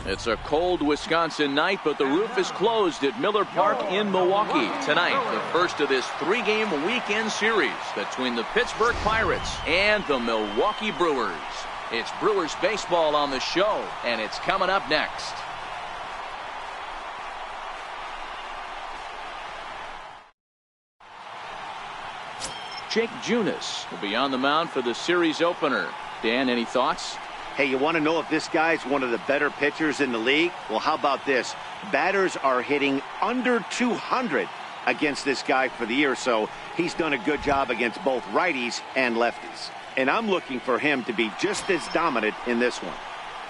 It's a cold Wisconsin night, but the roof is closed at Miller Park in Milwaukee. Tonight, the first of this three-game weekend series between the Pittsburgh Pirates and the Milwaukee Brewers. It's Brewers baseball on the show, and it's coming up next. Jake Junis will be on the mound for the series opener. Dan, any thoughts? Hey, you want to know if this guy's one of the better pitchers in the league? Well, how about this? Batters are hitting under 200 against this guy for the year, so he's done a good job against both righties and lefties. And I'm looking for him to be just as dominant in this one.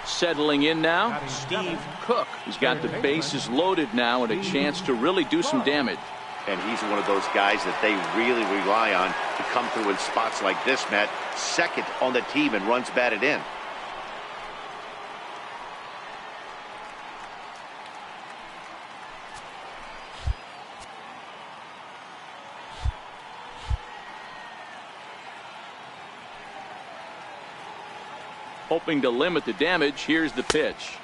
Settling in now, Steve Cook. He's got the bases loaded now and a chance to really do some damage. And he's one of those guys that they really rely on to come through in spots like this, Matt. Second on the team in runs batted in. Hoping to limit the damage, here's the pitch.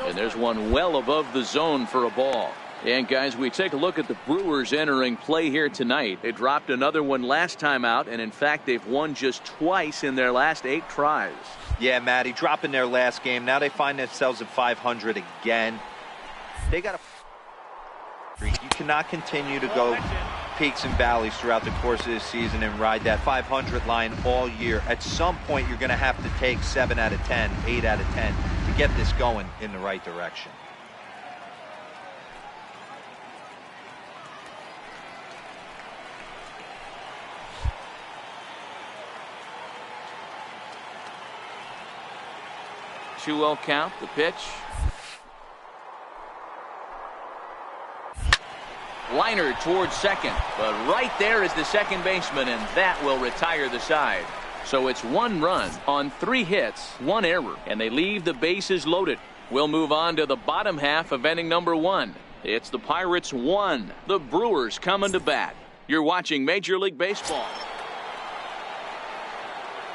And there's one well above the zone for a ball. And guys, we take a look at the Brewers entering play here tonight. They dropped another one last time out, and in fact they've won just twice in their last 8 tries. Yeah, Matty, dropping their last game. Now they find themselves at 500 again. They got a you cannot continue to go peaks and valleys throughout the course of this season and ride that 500 line all year. At some point, you're going to have to take 7 out of 10, 8 out of 10 to get this going in the right direction. Two-well count, the pitch. Liner towards second, but right there is the second baseman, and that will retire the side. So it's 1 run on 3 hits, 1 error, and they leave the bases loaded. We'll move on to the bottom half of inning number 1. It's the Pirates 1, the Brewers coming to bat. You're watching Major League Baseball.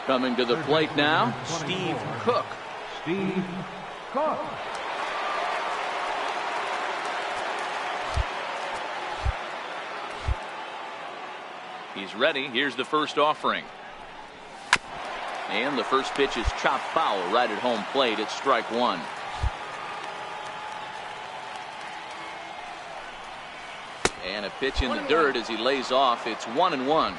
Coming to the plate now, Steve Cook. Steve Cook. He's ready. Here's the first offering. And the first pitch is chopped foul right at home plate. It's strike 1. And a pitch in the dirt as he lays off. It's 1-1.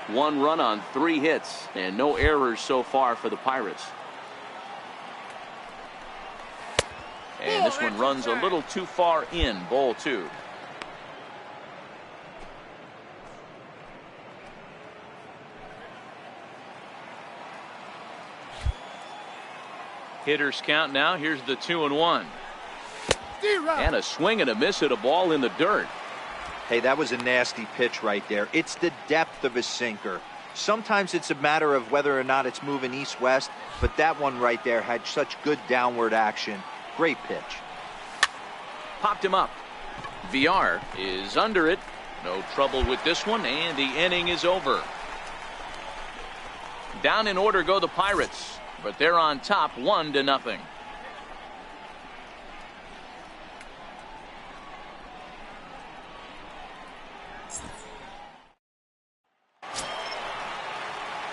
1 run on 3 hits and no errors so far for the Pirates. And this one runs a little too far in. Ball 2. Hitters count now. Here's the 2-1. And a swing and a miss at a ball in the dirt. Hey, that was a nasty pitch right there. It's the depth of his sinker. Sometimes it's a matter of whether or not it's moving east-west, but that one right there had such good downward action. Great pitch. Popped him up. VR is under it. No trouble with this one, and the inning is over. Down in order go the Pirates, but they're on top 1-0.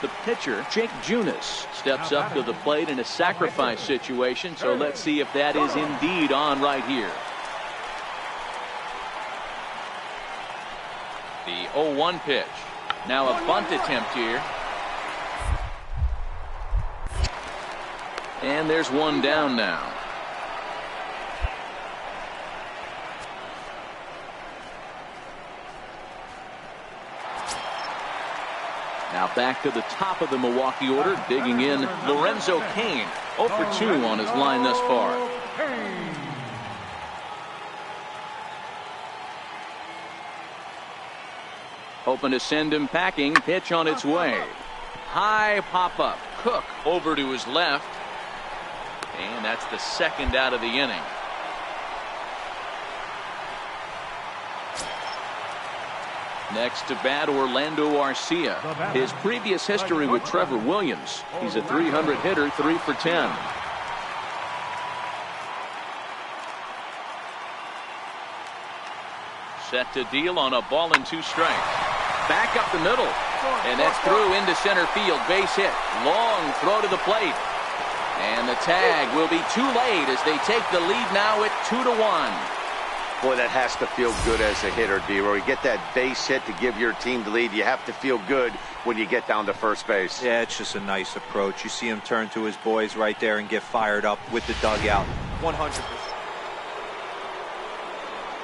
The pitcher, Jake Junis, steps up to the plate in a sacrifice situation, so let's see if that is indeed on right here. The 0-1 pitch. Now a bunt attempt here. And there's one down now. Now back to the top of the Milwaukee order, digging in Lorenzo Cain, 0 for 2 on his line thus far. Hoping to send him packing. Pitch on its way. High pop-up. Cook over to his left. And that's the second out of the inning. Next to bat, Orlando Arcia. His previous history with Trevor Williams. He's a 300 hitter, 3 for 10. Set to deal on a ball and 2 strikes. Back up the middle. And that's through into center field. Base hit. Long throw to the plate. And the tag will be too late as they take the lead now at 2-1. Boy, that has to feel good as a hitter, D-Roy. You get that base hit to give your team the lead. You have to feel good when you get down to first base. Yeah, it's just a nice approach. You see him turn to his boys right there and get fired up with the dugout. 100%.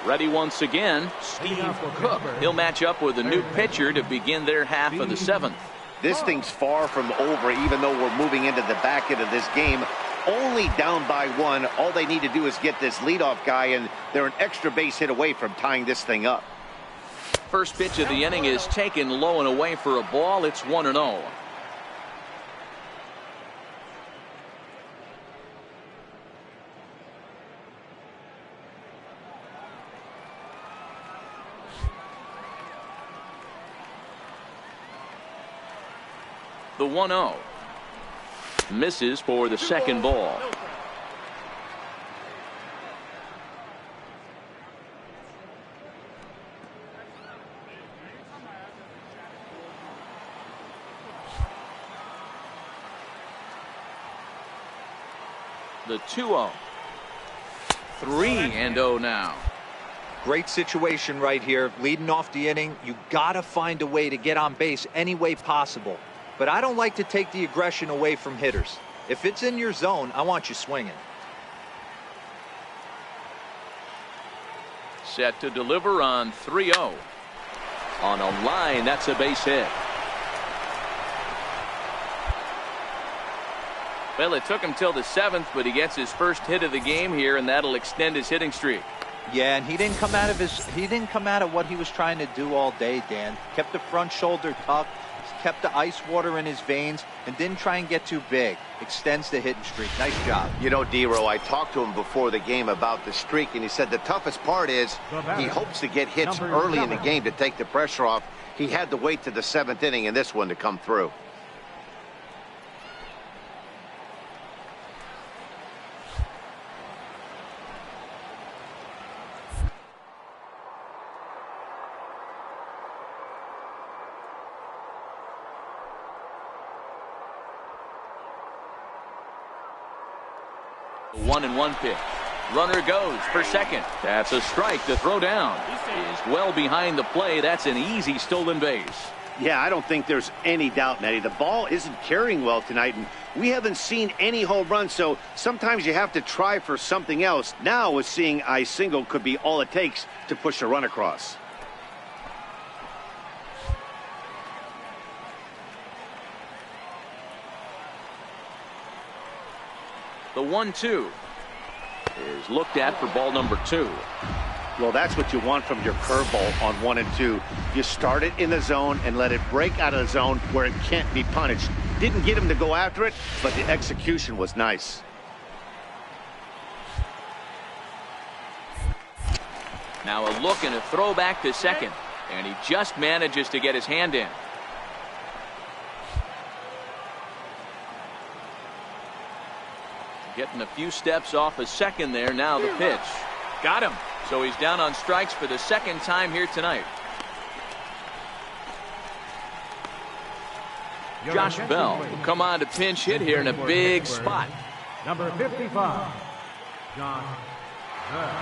Ready once again, Steve Cook. He'll match up with a new pitcher to begin their half of the 7th. This thing's far from over, even though we're moving into the back end of this game. Only down by 1. All they need to do is get this leadoff guy, and they're an extra base hit away from tying this thing up. First pitch of the inning is taken low and away for a ball. It's 1-0. The 1-0. Misses for the second ball. The 2-0. 3-0 now. Great situation right here. Leading off the inning, you gotta find a way to get on base any way possible. But I don't like to take the aggression away from hitters. If it's in your zone, I want you swinging. Set to deliver on 3-0. On a line, that's a base hit. Well, it took him till the 7th, but he gets his first hit of the game here, and that'll extend his hitting streak. Yeah, and he didn't come out of what he was trying to do all day, Dan. Kept the front shoulder tucked, kept the ice water in his veins, and didn't try and get too big. Extends the hitting streak. Nice job. You know, D-Row, I talked to him before the game about the streak, and he said the toughest part is he hopes to get hits early in the game to take the pressure off. He had to wait to the 7th inning in this one to come through. The 1-1 pitch. Runner goes for second. That's a strike to throw down. Is well behind the play. That's an easy stolen base. Yeah, I don't think there's any doubt, Nettie. The ball isn't carrying well tonight, and we haven't seen any home runs, so sometimes you have to try for something else. Now, with seeing I single could be all it takes to push a run across. The 1-2 is looked at for ball number 2. Well, that's what you want from your curveball on 1 and 2. You start it in the zone and let it break out of the zone where it can't be punished. Didn't get him to go after it, but the execution was nice. Now a look and a throw back to second, and he just manages to get his hand in. Getting a few steps off a second there. Now the pitch. Got him. So he's down on strikes for the second time here tonight. Josh Bell will come on to pinch hit here in a big spot. Number 55, Josh Bell.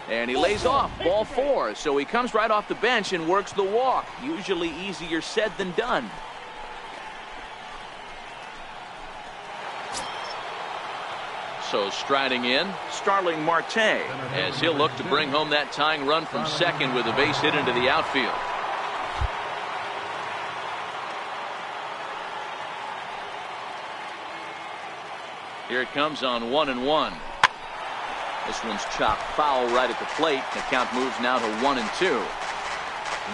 And he lays off, ball 4. So he comes right off the bench and works the walk. Usually easier said than done. So striding in, Starling Marte, as he'll look to bring home that tying run from second with a base hit into the outfield. Here it comes on 1-1. This one's chopped foul right at the plate. The count moves now to 1-2.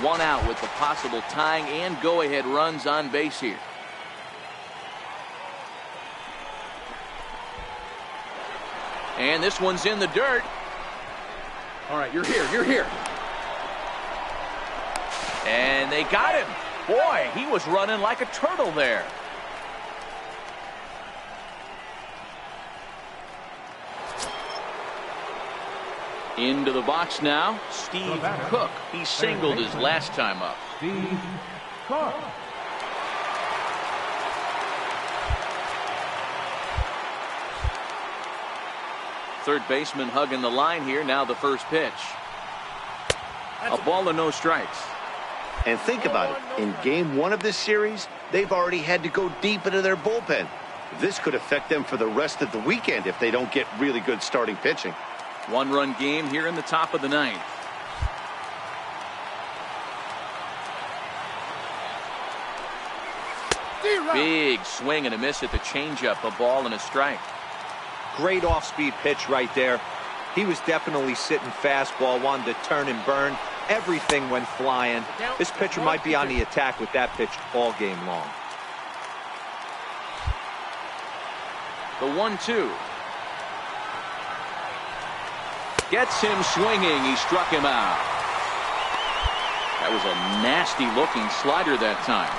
One out with the possible tying and go-ahead runs on base here. And this one's in the dirt. All right, you're here. You're here. And they got him. Boy, he was running like a turtle there. Into the box now, Steve Cook. He singled his last time up. Steve Cook. Third baseman hugging the line here. Now the first pitch. A ball and no strikes. And think about it. In game one of this series, they've already had to go deep into their bullpen. This could affect them for the rest of the weekend if they don't get really good starting pitching. One-run game here in the top of the ninth. Big swing and a miss at the changeup. A ball and a strike. Great off-speed pitch right there. He was definitely sitting fastball, wanted to turn and burn. Everything went flying. This pitcher might be on the attack with that pitch all game long. The 1-2. Gets him swinging. He struck him out. That was a nasty looking slider that time.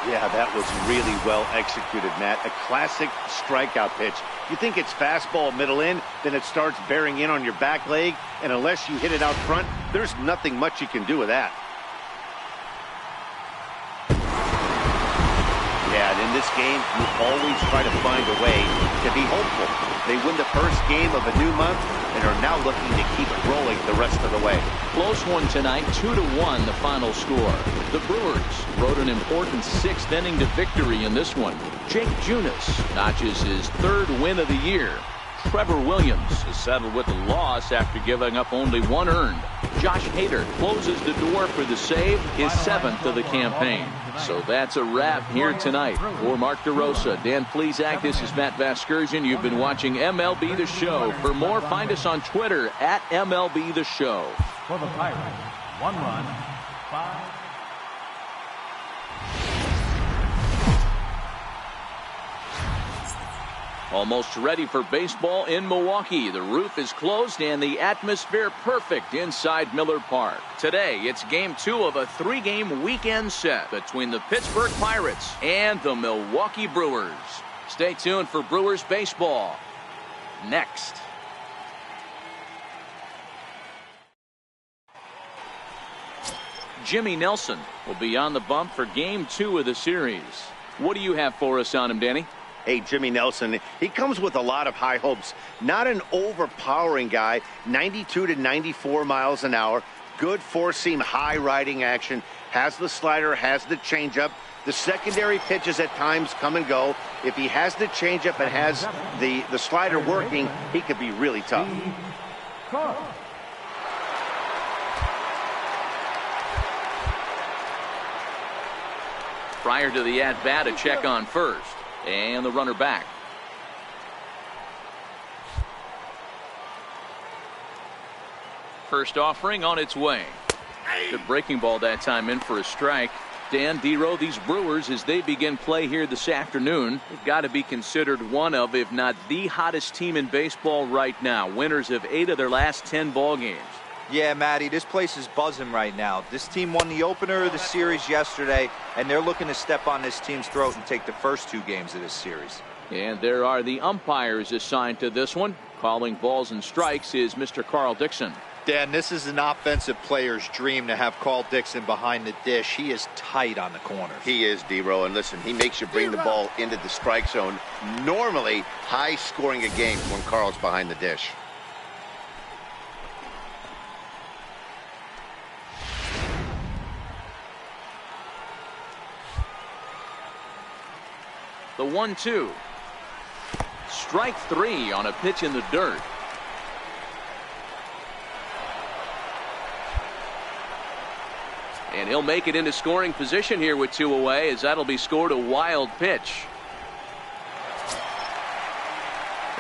Yeah, that was really well executed, Matt. A classic strikeout pitch. You think it's fastball middle in, then it starts bearing in on your back leg, and unless you hit it out front, there's nothing much you can do with that. Yeah, and in this game, you always try to find a way to be hopeful. They win the first game of a new month and are now looking to keep it rolling the rest of the way. Close one tonight, 2-1 the final score. The Brewers rode an important sixth inning to victory in this one. Jake Junis notches his third win of the year. Trevor Williams is settled with a loss after giving up only one earned. Josh Hader closes the door for the save, his seventh of the campaign. So that's a wrap here tonight. For Mark DeRosa, Dan Plesac, this is Matt Vasgersian. You've been watching MLB The Show. For more, find us on Twitter at MLB The Show. For the Pirates, 1 run, 5. Almost ready for baseball in Milwaukee. The roof is closed and the atmosphere perfect inside Miller Park. Today, it's game 2 of a 3-game weekend set between the Pittsburgh Pirates and the Milwaukee Brewers. Stay tuned for Brewers baseball next. Jimmy Nelson will be on the bump for game 2 of the series. What do you have for us on him, Danny? Hey, Jimmy Nelson, he comes with a lot of high hopes. Not an overpowering guy, 92 to 94 miles an hour. Good four-seam high riding action. Has the slider, has the changeup. The secondary pitches at times come and go. If he has the changeup and has the slider working, he could be really tough. Prior to the at-bat, a check on first. And the runner back. First offering on its way. Good breaking ball that time in for a strike. Dan Dero, these Brewers, as they begin play here this afternoon, they've got to be considered one of, if not the hottest team in baseball right now. Winners of 8 of their last 10 ball games. Yeah, Matty, this place is buzzing right now. This team won the opener of the series yesterday, and they're looking to step on this team's throat and take the first 2 games of this series. And there are the umpires assigned to this one. Calling balls and strikes is Mr. Carl Dixon. Dan, this is an offensive player's dream to have Carl Dixon behind the dish. He is tight on the corners. He is, Dero, and listen, he makes you bring the ball into the strike zone. Normally, high scoring a game when Carl's behind the dish. The 1-2. Strike 3 on a pitch in the dirt. And he'll make it into scoring position here with 2 away, as that'll be scored a wild pitch.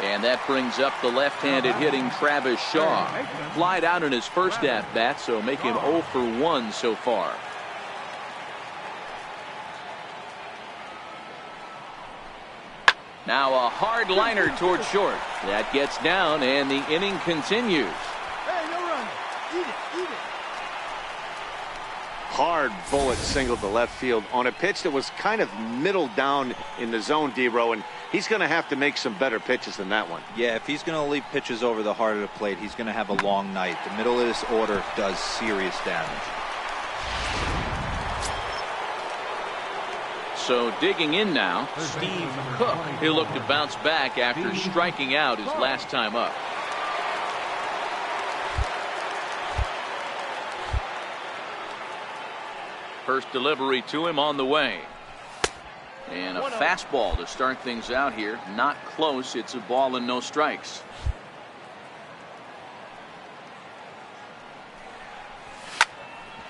And that brings up the left-handed hitting Travis Shaw. Flied out in his first at-bat, so make him 0 for 1 so far. Now a hard liner toward short. That gets down, and the inning continues. Hey, no run. Eat it, eat it. Hard bullet single to left field on a pitch that was kind of middle down in the zone, D-Row, and he's going to have to make some better pitches than that one. Yeah, if he's going to leave pitches over the heart of the plate, he's going to have a long night. The middle of this order does serious damage. So digging in now, Steve Cook. He'll look to bounce back after striking out his last time up. First delivery to him on the way. And a fastball to start things out here. Not close. It's a ball and no strikes.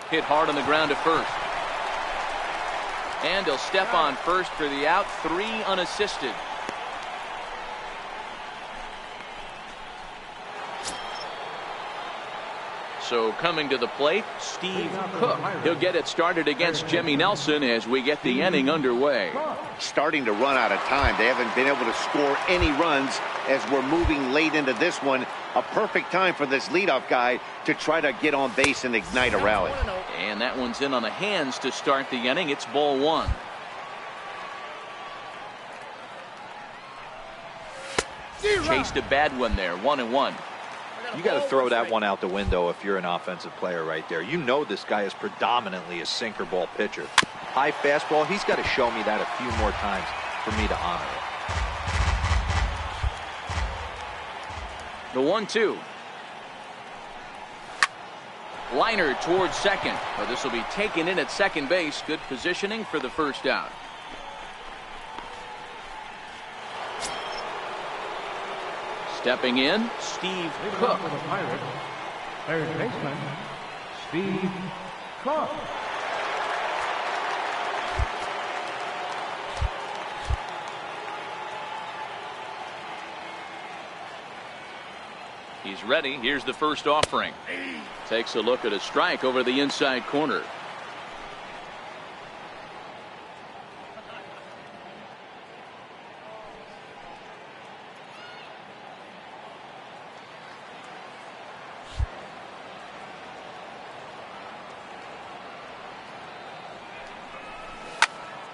Hit hard on the ground to first. And he'll step on first for the out. 3 unassisted. So coming to the plate, Steve Cook. He'll get it started against Jimmy Nelson as we get the inning underway. Starting to run out of time. They haven't been able to score any runs as we're moving late into this one. A perfect time for this leadoff guy to try to get on base and ignite a rally. And that one's in on the hands to start the inning. It's ball 1. Chased a bad one there. 1-1. You got to throw that one out the window if you're an offensive player right there. You know this guy is predominantly a sinker ball pitcher. High fastball, he's got to show me that a few more times for me to honor it. The 1-2. Liner towards second. But this will be taken in at second base. Good positioning for the first out. Stepping in, Steve Cook. For the Pirates, third baseman, Steve Cook. He's ready. Here's the first offering. Takes a look at a strike over the inside corner.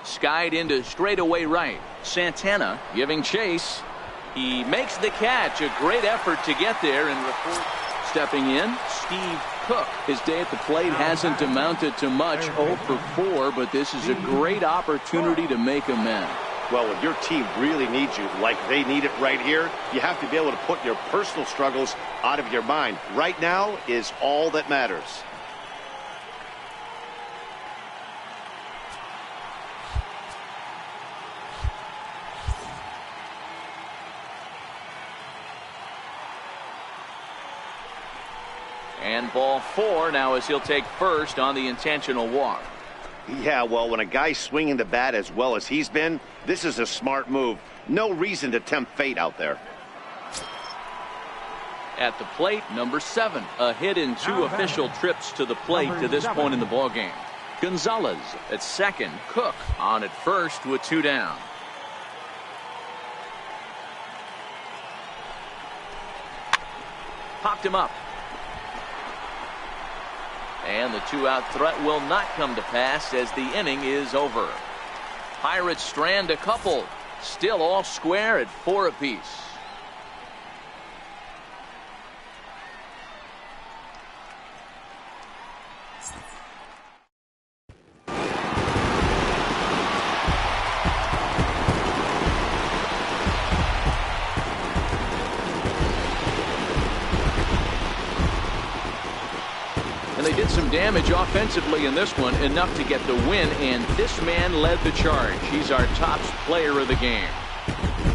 Skied into straightaway right. Santana giving chase. He makes the catch. A great effort to get there. And stepping in, Steve Cook. His day at the plate hasn't amounted to much. 0 for 4, but this is a great opportunity to make amends. Well, when your team really needs you like they need it right here, you have to be able to put your personal struggles out of your mind. Right now is all that matters. And ball 4 now as he'll take first on the intentional walk. Yeah, well, when a guy's swinging the bat as well as he's been, this is a smart move. No reason to tempt fate out there. At the plate, number 7. A hit in 2 official trips to the plate to this point in the ballgame. Gonzalez at second. Cook on at first with 2 down. Popped him up. And the 2-out threat will not come to pass as the inning is over. Pirates strand a couple. Still all square at 4 apiece. They did some damage offensively in this one, enough to get the win, and this man led the charge. He's our top player of the game.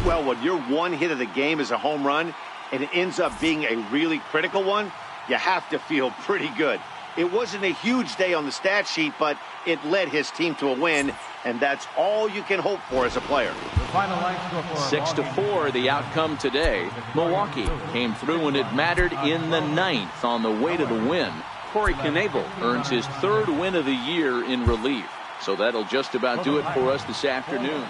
Well, when your one hit of the game is a home run and it ends up being a really critical one, you have to feel pretty good. It wasn't a huge day on the stat sheet, but it led his team to a win, and that's all you can hope for as a player. 6-4 the outcome today. Milwaukee came through when it mattered in the ninth on the way to the win. Corey Knebel earns his third win of the year in relief. So that'll just about do it for us this afternoon.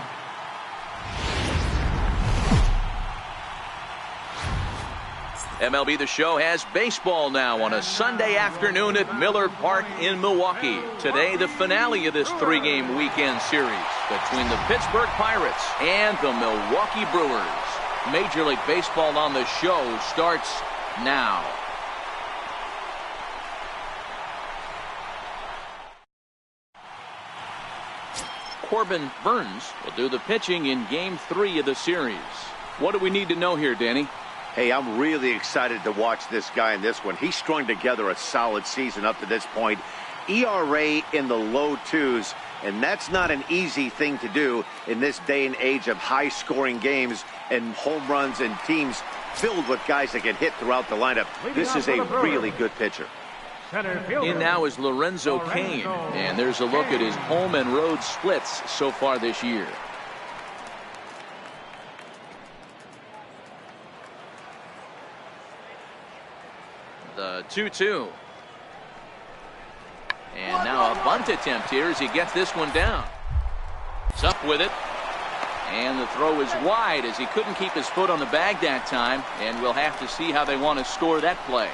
MLB The Show has baseball now on a Sunday afternoon at Miller Park in Milwaukee. Today, the finale of this three-game weekend series between the Pittsburgh Pirates and the Milwaukee Brewers. Major League Baseball on the Show starts now. Corbin Burns will do the pitching in Game 3 of the series. What do we need to know here, Danny? Hey, I'm really excited to watch this guy in this one. He strung together a solid season up to this point. ERA in the low 2s, and that's not an easy thing to do in this day and age of high-scoring games and home runs and teams filled with guys that can hit throughout the lineup. This is a really good pitcher. In now is Lorenzo Cain, and there's a look at his home and road splits so far this year. The 2-2. And now a bunt attempt here as he gets this one down. He's up with it. And the throw is wide as he couldn't keep his foot on the bag that time. And we'll have to see how they want to score that play.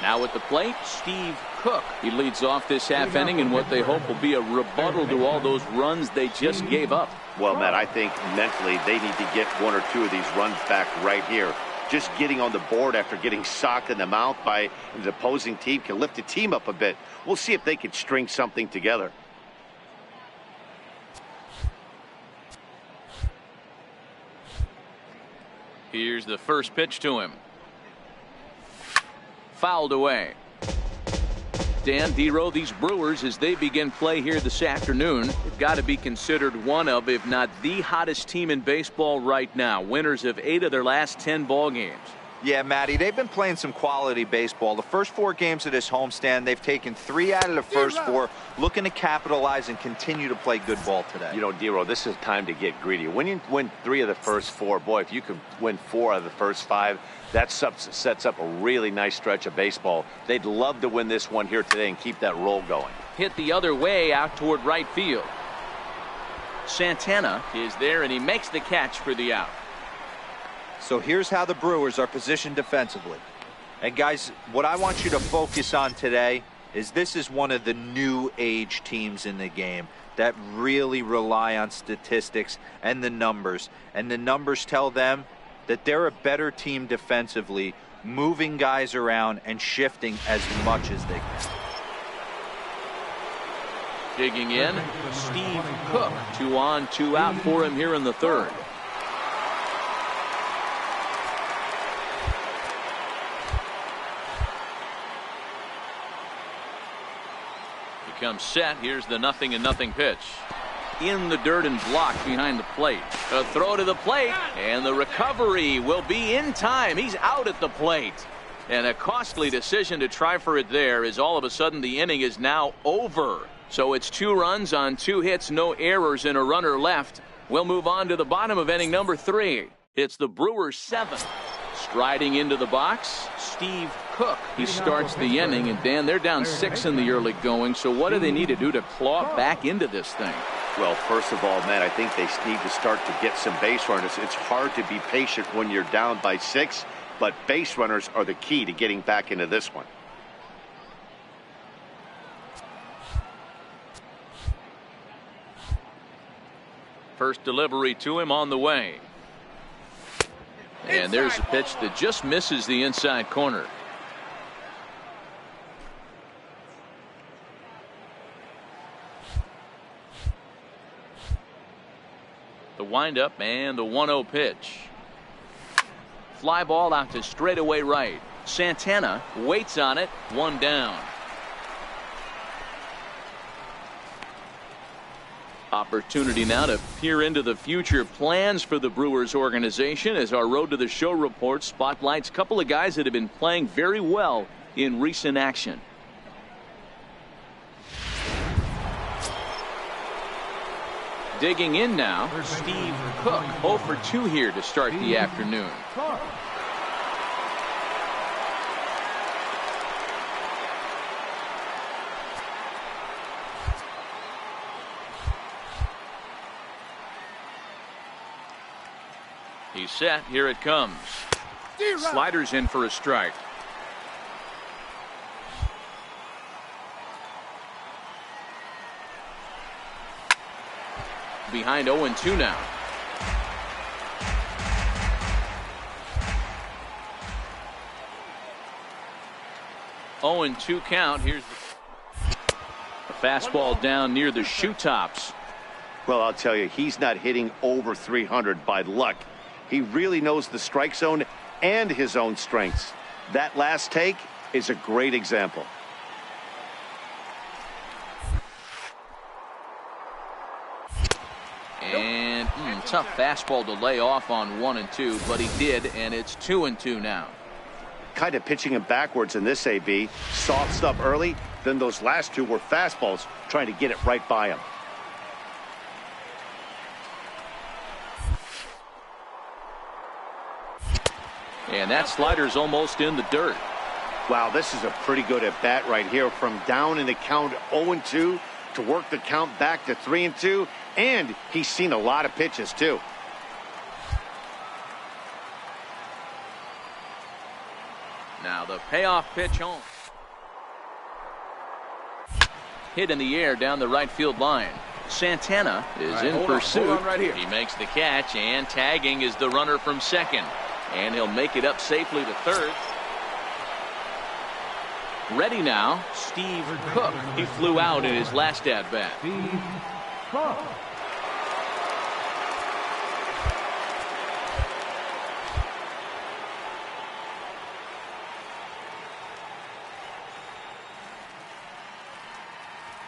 Now at the plate, Steve Cook. He leads off this half inning in what they hope will be a rebuttal to all those runs they just gave up. Well, Matt, I think mentally they need to get one or two of these runs back right here. Just getting on the board after getting socked in the mouth by the opposing team can lift the team up a bit. We'll see if they can string something together. Here's the first pitch to him. Fouled away. Dan Dero, these Brewers, as they begin play here this afternoon, have got to be considered one of, if not the hottest team in baseball right now. Winners of 8 of their last 10 ball games. Yeah, Matty, they've been playing some quality baseball. The first 4 games of this homestand, they've taken 3 out of the first 4, looking to capitalize and continue to play good ball today. You know, Dero, this is time to get greedy. When you win 3 of the first 4, boy, if you could win 4 out of the first 5, that sets up a really nice stretch of baseball. They'd love to win this one here today and keep that roll going. Hit the other way out toward right field. Santana is there, and he makes the catch for the out. So here's how the Brewers are positioned defensively. And guys, what I want you to focus on today is this is one of the new age teams in the game that really rely on statistics and the numbers. And the numbers tell them that they're a better team defensively, moving guys around and shifting as much as they can. Digging in, Steve Cook. 2 on, 2 out for him here in the third. Comes set. Here's the 0-0 pitch. In the dirt and blocked behind the plate. A throw to the plate, and the recovery will be in time. He's out at the plate. And a costly decision to try for it there, as all of a sudden the inning is now over. So it's 2 runs on 2 hits, no errors, and a runner left. We'll move on to the bottom of inning number 3. It's the Brewers' 7th. Striding into the box, Steve Cook. He starts the inning, and Dan, they're down 6 in the early going. So what do they need to do to claw back into this thing? Well, first of all, Matt, I think they need to start to get some base runners. It's hard to be patient when you're down by 6, but base runners are the key to getting back into this one. First delivery to him on the way. And there's a pitch that just misses the inside corner. The windup and the 1-0 pitch. Fly ball out to straightaway right. Santana waits on it. 1 down. Opportunity now to peer into the future plans for the Brewers organization as our Road to the Show report spotlights a couple of guys that have been playing very well in recent action. Digging in now, Steve Cook, 0 for 2 here to start the afternoon. He's set. Here it comes. Sliders in for a strike. Behind 0-2 now. Oh, and 2 count. Here's a fastball down near the shoe tops. Well, I'll tell you, he's not hitting over 300 by luck. He really knows the strike zone and his own strengths. That last take is a great example. And tough fastball to lay off on 1-2, but he did, and it's 2-2 now. Kind of pitching him backwards in this AB. Soft stuff early, then those last 2 were fastballs, trying to get it right by him. And that slider's almost in the dirt. Wow, this is a pretty good at bat right here. From down in the count 0-2 to work the count back to 3-2, and he's seen a lot of pitches too. Now the payoff pitch home. Hit in the air down the right field line. Santana is in pursuit. Hold on right here. He makes the catch, and tagging is the runner from second. And he'll make it up safely to third. Ready now, Steve Cook. He flew out in his last at-bat. Steve Cook.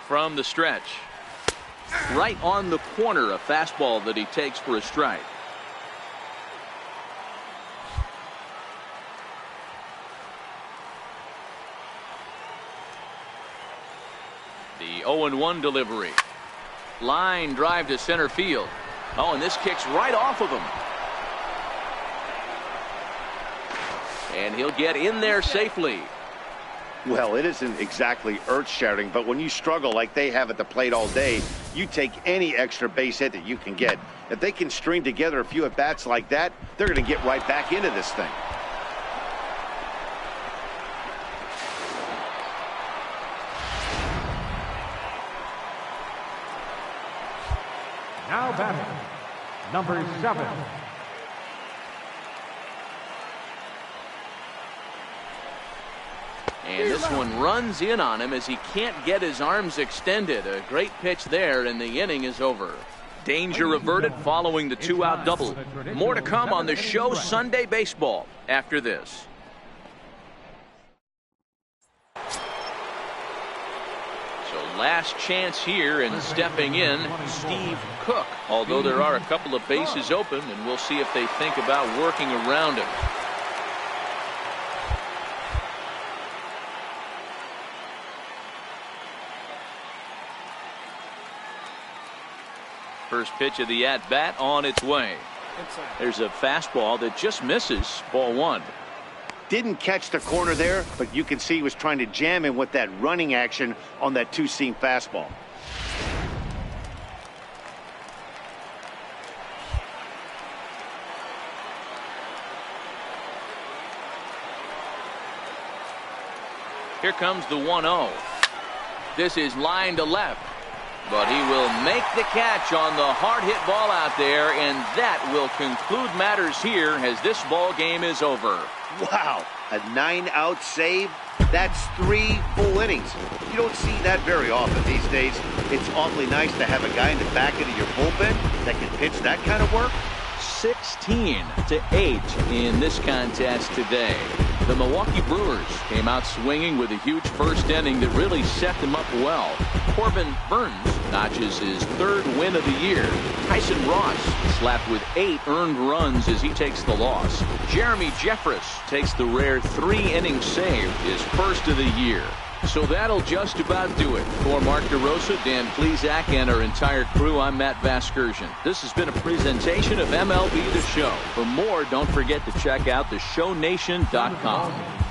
From the stretch. Right on the corner, a fastball that he takes for a strike. The 0-1 delivery. Line drive to center field. Oh, and this kicks right off of him. And he'll get in there safely. Well, it isn't exactly earth-shattering, but when you struggle like they have at the plate all day, you take any extra base hit that you can get. If they can string together a few at-bats like that, they're going to get right back into this thing. Now batting, number 7. And this one runs in on him as he can't get his arms extended. A great pitch there, and the inning is over. Danger averted following the 2-out double. More to come on the show Sunday Baseball after this. Last chance here, and stepping in, Steve Cook. Although there are a couple of bases open, and we'll see if they think about working around him. First pitch of the at-bat on its way. There's a fastball that just misses. Ball 1. Didn't catch the corner there, but you can see he was trying to jam him with that running action on that 2-seam fastball. Here comes the 1-0. This is line to left, but he will make the catch on the hard hit ball out there, and that will conclude matters here as this ball game is over. Wow, a 9-out save. That's 3 full innings. You don't see that very often these days. It's awfully nice to have a guy in the back end of your bullpen that can pitch that kind of work. 16-8 in this contest today. The Milwaukee Brewers came out swinging with a huge first inning that really set them up well. Corbin Burns notches his 3rd win of the year. Tyson Ross slapped with 8 earned runs as he takes the loss. Jeremy Jeffress takes the rare 3-inning save, his 1st of the year. So that'll just about do it. For Mark DeRosa, Dan Plesac, and our entire crew, I'm Matt Vasgersian. This has been a presentation of MLB The Show. For more, don't forget to check out theshownation.com.